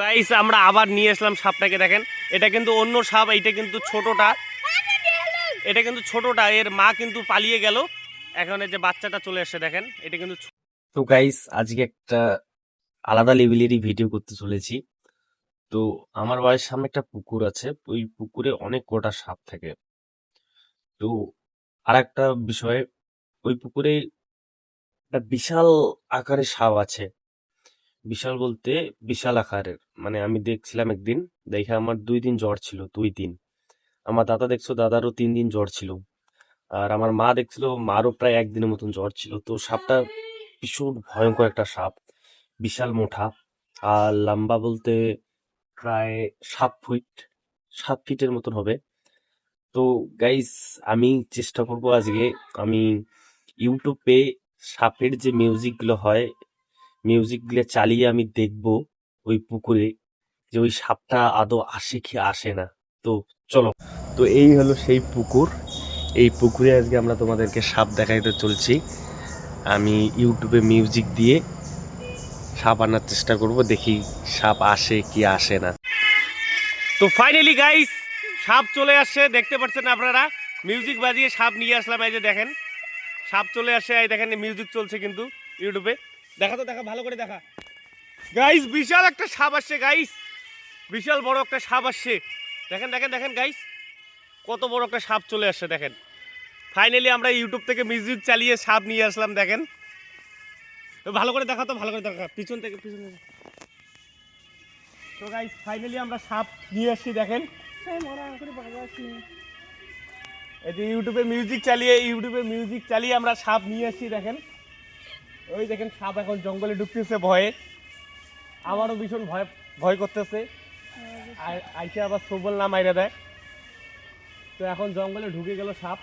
Guys আমরা আবার নিয়ে আসলাম সাপটাকে। দেখেন এটা কিন্তু অন্য সাপ, এটা কিন্তু ছোটটা, এটা কিন্তু ছোটটা। এর মা কিন্তু পালিয়ে গেল, এখন এই যে বাচ্চাটা চলে আসছে। দেখেন এটা কিন্তু। তো গাইস আজকে একটা আলাদা লেভেলেরই ভিডিও করতে চলেছি। তো আমার বাড়ির সামনে একটা পুকুর আছে, ওই পুকুরে অনেক কটা সাপ থাকে। তো আর একটা বিষয়, ওই পুকুরে একটা বিশাল আকারের সাপ আছে। বিশাল বলতে বিশাল আকারের, মানে আমি দেখছিলাম একদিন, দেখে আমার 2 দিন জ্বর ছিল, 2 দিন। আমার দাদা দেখছো, দাদারও 3 দিন জ্বর ছিল। আর আমার মা দেখছিল, মারও প্রায় একদিনের মতন জ্বর ছিল। তো সাপটা ভীষণ ভয়ঙ্কর একটা সাপ, বিশাল মোটা। আর লম্বা বলতে প্রায় 7 ফিট, 7 ফিটের মতন হবে। তো গাইস আমি চেষ্টা করব আজকে, আমি ইউটিউবে সাপের যে মিউজিকগুলো হয়, মিউজিকগুলো চালিয়ে আমি দেখব ওই পুকুরে যে ওই সাপটা আদৌ আসে কি আসে না। তো চলো। তো এই হলো সেই পুকুর, এই পুকুরে আজকে আমরা তোমাদেরকে সাপ দেখাইতে চলছি। আমি ইউটিউবে মিউজিক দিয়ে সাপ আনার চেষ্টা করব, দেখি সাপ আসে কি আসে না। তো ফাইনালি গাইস সাপ চলে আসছে, দেখতে পাচ্ছেন আপনারা। মিউজিক বাজিয়ে সাপ নিয়ে আসলাম, এই যে দেখেন সাপ চলে আসে। এই দেখেন মিউজিক চলছে কিন্তু ইউটিউবে। দেখা তো, দেখা ভালো করে দেখা। গাইস বিশাল একটা সাপ আসছে গাইস, বিশাল বড় একটা সাপ আসছে। দেখেন দেখেন দেখেন গাইস, কত বড় একটা সাপ চলে আসছে দেখেন। ফাইনালি আমরা ইউটিউব থেকে মিউজিক চালিয়ে সাপ নিয়ে আসলাম। দেখেন তো ভালো করে দেখা, তো ভালো করে দেখা, পিছন থেকে পিছন থেকে। তো গাইস ফাইনালি আমরা সাপ নিয়ে আসছি। দেখেন এই যে ইউটিউবে মিউজিক চালিয়ে আমরা সাপ নিয়ে আসছি। দেখেন ওই দেখেন সাপ এখন জঙ্গলে ঢুকতেছে ভয়ে, আমারও ভীষণ ভয় ভয় করতেছে। আর আইসে আবার সবল না মাইরা দেয়। তো এখন জঙ্গলে ঢুকে গেল সাপ।